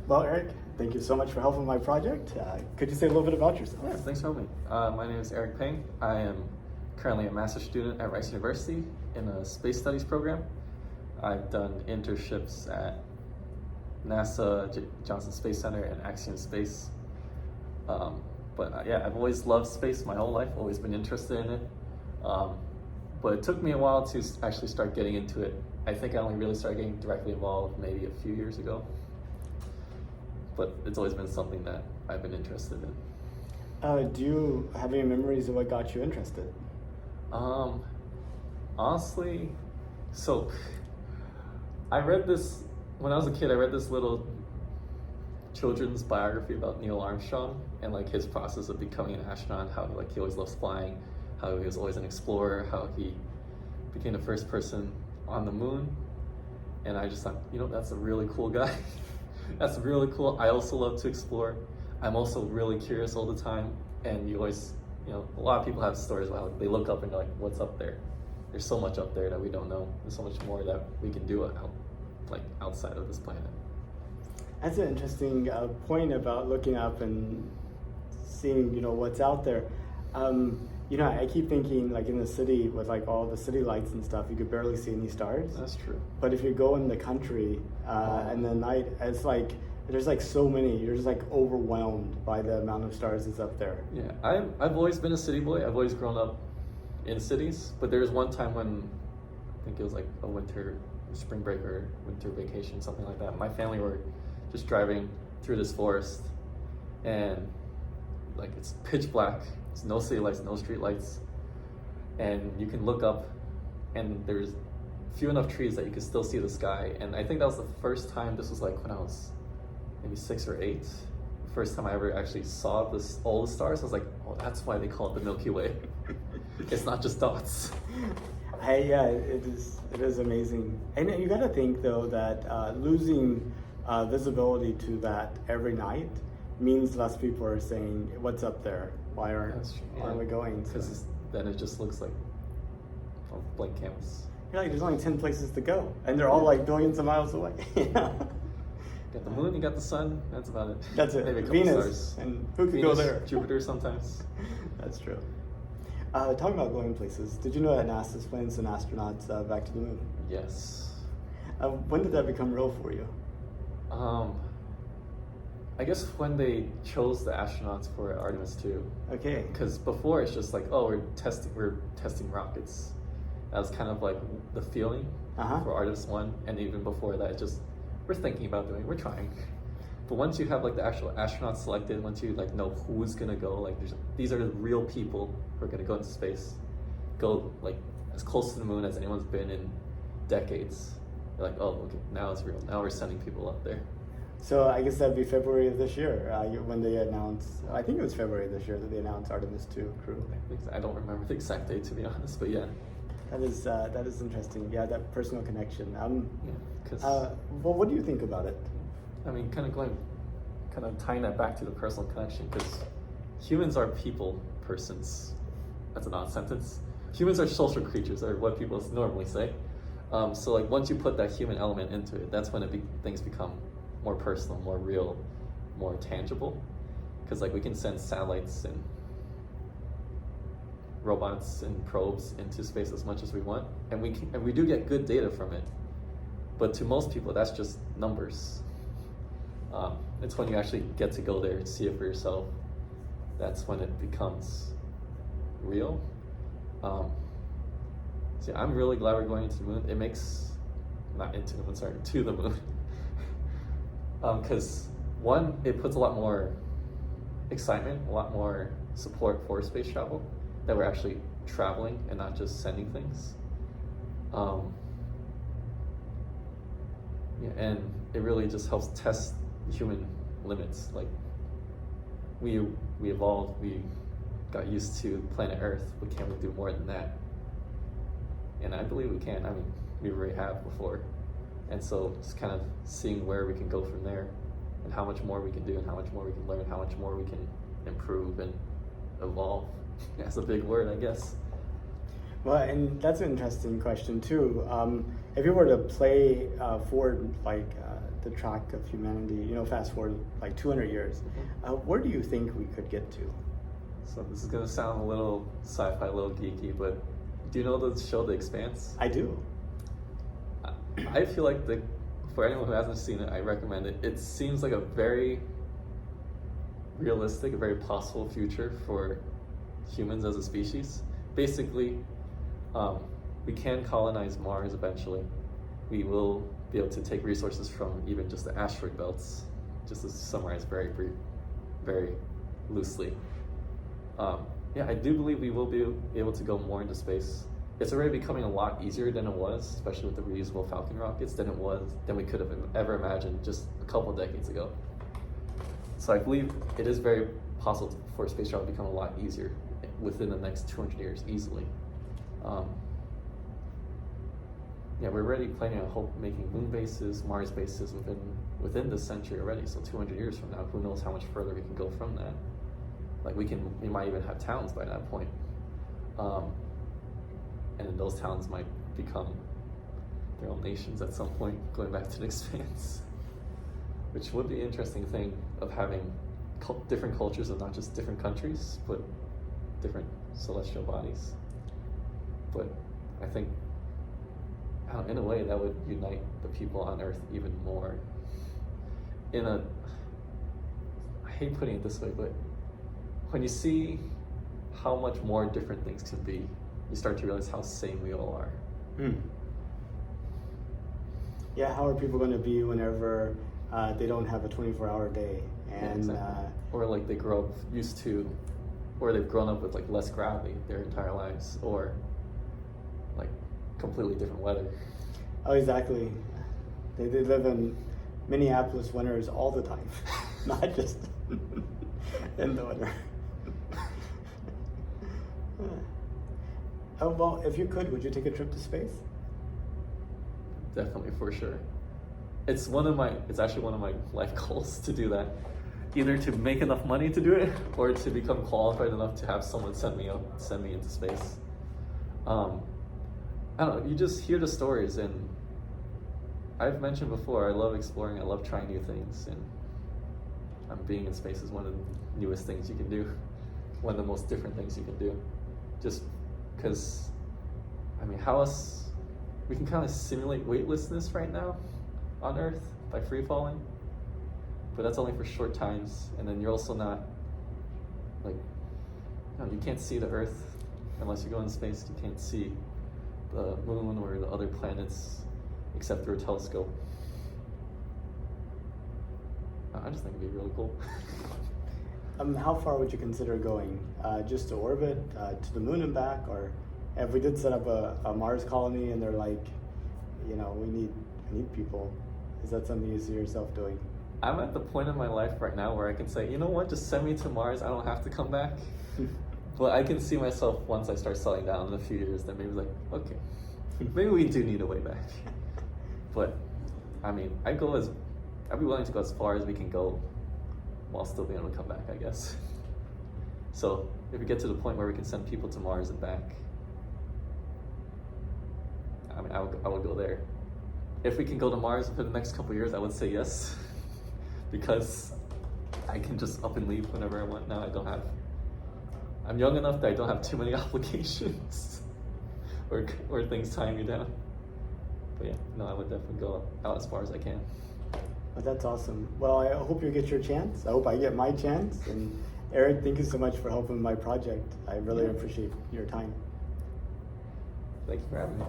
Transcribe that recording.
Well, Eric, thank you so much for helping my project. Could you say a little bit about yourself? Yeah, thanks for having me. My name is Eric Peng. I am currently a master's student at Rice University in a space studies program. I've done internships at NASA, Johnson Space Center, and Axiom Space. Yeah, I've always loved space my whole life, always been interested in it. But it took me a while to actually start getting into it. I think I only really started getting directly involved maybe a few years ago. But it's always been something that I've been interested in. Do you have any memories of what got you interested? Honestly, so I read this, when I was a kid, I read this little children's biography about Neil Armstrong and like his process of becoming an astronaut, how like he always loves flying, how he was always an explorer, how he became the first person on the moon. And I just thought, that's a really cool guy. That's really cool. I also love to explore. I'm also really curious all the time. And you always, a lot of people have stories about how they look up and they're like, what's up there? There's so much up there that we don't know. There's so much more that we can do outside of this planet. That's an interesting point about looking up and seeing, what's out there. I keep thinking like in the city with like all the city lights and stuff, you could barely see any stars. That's true. But if you go in the country and the night, it's like there's like so many. You're just like overwhelmed by the amount of stars that's up there. Yeah, I've always been a city boy. I've always grown up in cities. But there was one time when I think it was like a spring break or winter vacation, something like that. My family were just driving through this forest, and like it's pitch black. It's no city lights, no street lights, and you can look up, and there's few enough trees that you can still see the sky. And I think that was the first time. This was like when I was maybe 6 or 8. The first time I ever actually saw all the stars. I was like, oh, that's why they call it the Milky Way. It's not just dots. Yeah, it is amazing. And you got to think though that losing visibility to that every night means less people are saying, what's up there? Why aren't we going? Because then it just looks like a blank canvas. You're like, there's only 10 places to go, and they're all like billions of miles away. You got the moon, you got the sun, that's about it. That's it. Maybe a couple Venus, stars. and who could Venus, go there? Jupiter sometimes. That's true. Talking about going places, did you know that NASA's planning to send astronauts back to the moon? Yes. When did that become real for you? I guess when they chose the astronauts for Artemis 2. Okay. Because before it's just like, oh, we're testing rockets. That was kind of like the feeling for Artemis 1, and even before that, we're thinking about we're trying. But once you have like the actual astronauts selected, once you like know who's gonna go, like these are the real people who are gonna go into space, go like as close to the moon as anyone's been in decades. You're like, oh, okay, now it's real. Now we're sending people up there. So I guess that'd be February of this year when they announced. I think it was February of this year that they announced Artemis 2 crew. I don't remember the exact date, to be honest, but yeah. That is interesting. Yeah, that personal connection. Yeah, well, what do you think about it? I mean, kind of tying that back to the personal connection, because humans are persons. That's an odd sentence. Humans are social creatures, or what people normally say. So like once you put that human element into it, that's when things become more personal, more real, more tangible. Because like we can send satellites and robots and probes into space as much as we want, and we do get good data from it. But to most people, that's just numbers. It's when you actually get to go there and see it for yourself, that's when it becomes real. So I'm really glad we're going into the moon. To the moon. Because one, it puts a lot more excitement, a lot more support for space travel, that we're actually traveling and not just sending things. And it really just helps test human limits. Like we evolved, we got used to planet Earth, but can we do more than that? And I believe we can. I mean, we already have before. And so just kind of seeing where we can go from there, and how much more we can do, and how much more we can learn, how much more we can improve and evolve. That's a big word, I guess. Well, and that's an interesting question too. If you were to play forward like the track of humanity, you know, fast forward like 200 years, where do you think we could get to? So this is gonna sound a little sci-fi, a little geeky, but do you know the show The Expanse? I do. I feel like for anyone who hasn't seen it, I recommend it. It seems like a very realistic, a very possible future for humans as a species. Basically, we can colonize Mars eventually. We will be able to take resources from even just the asteroid belts, just to summarize very loosely. Yeah, I do believe we will be able to go more into space. It's already becoming a lot easier than it was, especially with the reusable Falcon rockets, than we could have ever imagined just a couple of decades ago. So I believe it is very possible for space travel to become a lot easier within the next 200 years, easily. Yeah, we're already planning on making moon bases, Mars bases within this century already. So 200 years from now, who knows how much further we can go from that? Like we might even have towns by that point. And then those towns might become their own nations at some point, going back to the Expanse. Which would be an interesting thing of having different cultures of not just different countries, but different celestial bodies. But I think, in a way, that would unite the people on Earth even more. I hate putting it this way, but when you see how much more different things can be, you start to realize how same we all are. Yeah, how are people going to be whenever they don't have a 24-hour day? And yeah, exactly. Or like they grow up used to, or they've grown up with like less gravity their entire lives, or like completely different weather. Oh, exactly. They live in Minneapolis winters all the time, not just in the winter. Oh, well, if you could, would you take a trip to space? Definitely, for sure. It's actually one of my life goals to do that. Either to make enough money to do it, or to become qualified enough to have someone send me into space. I don't know, you just hear the stories, and I've mentioned before, I love exploring, I love trying new things, and being in space is one of the newest things you can do, one of the most different things you can do. Just because, how else, we can kind of simulate weightlessness right now on Earth by free falling, but that's only for short times, and then you're also not, you can't see the Earth unless you go in space. You can't see the moon or the other planets except through a telescope. I just think it'd be really cool. How far would you consider going? Just to orbit, to the moon and back, or if we did set up a Mars colony and they're like, we need people, is that something you see yourself doing? I'm at the point in my life right now where I can say, you know what, just send me to Mars, I don't have to come back. But I can see myself, once I start settling down in a few years, then maybe okay, maybe we do need a way back. But I'd be willing to go as far as we can go while still being able to come back, I guess. So if we get to the point where we can send people to Mars and back, I would go there. If we can go to Mars for the next couple of years, I would say yes, because I can just up and leave whenever I want. Now I'm young enough that I don't have too many obligations or things tying me down. But yeah, no, I would definitely go out as far as I can. Well, that's awesome. Well, I hope you get your chance. I hope I get my chance. And Eric, thank you so much for helping my project. I really appreciate your time. Thank you for having me.